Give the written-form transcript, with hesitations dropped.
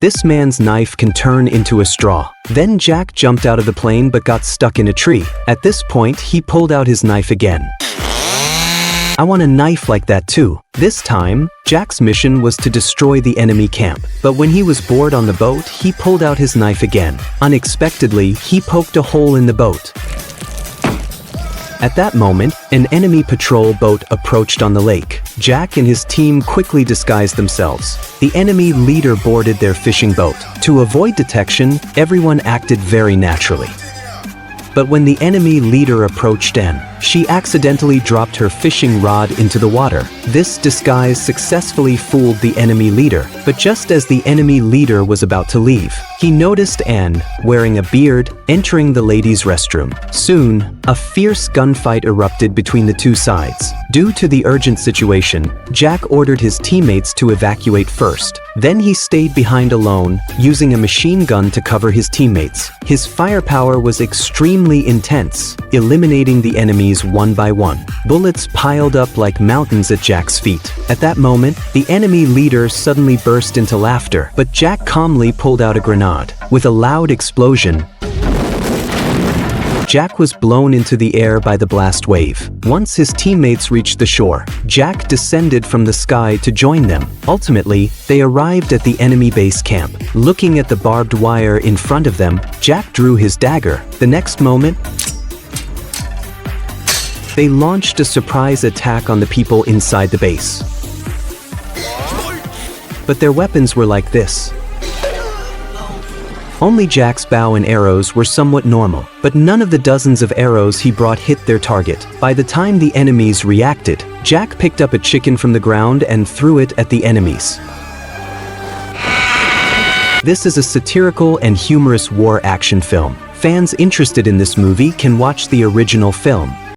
This man's knife can turn into a straw. Then Jack jumped out of the plane but got stuck in a tree. At this point, he pulled out his knife again. I want a knife like that too. This time, Jack's mission was to destroy the enemy camp. But when he was bored on the boat, he pulled out his knife again. Unexpectedly, he poked a hole in the boat. At that moment, an enemy patrol boat approached on the lake. Jack and his team quickly disguised themselves. The enemy leader boarded their fishing boat. To avoid detection, everyone acted very naturally. But when the enemy leader approached Anne, she accidentally dropped her fishing rod into the water. This disguise successfully fooled the enemy leader, but just as the enemy leader was about to leave, he noticed Anne, wearing a beard, entering the ladies' restroom. Soon, a fierce gunfight erupted between the two sides. Due to the urgent situation, Jack ordered his teammates to evacuate first. Then he stayed behind alone, using a machine gun to cover his teammates. His firepower was extremely intense, eliminating the enemies one by one. Bullets piled up like mountains at Jack's feet. At that moment, the enemy leader suddenly burst into laughter, but Jack calmly pulled out a grenade. With a loud explosion, Jack was blown into the air by the blast wave. Once his teammates reached the shore, Jack descended from the sky to join them. Ultimately, they arrived at the enemy base camp. Looking at the barbed wire in front of them, Jack drew his dagger. The next moment, they launched a surprise attack on the people inside the base. But their weapons were like this. Only Jack's bow and arrows were somewhat normal, but none of the dozens of arrows he brought hit their target. By the time the enemies reacted, Jack picked up a chicken from the ground and threw it at the enemies. This is a satirical and humorous war action film. Fans interested in this movie can watch the original film.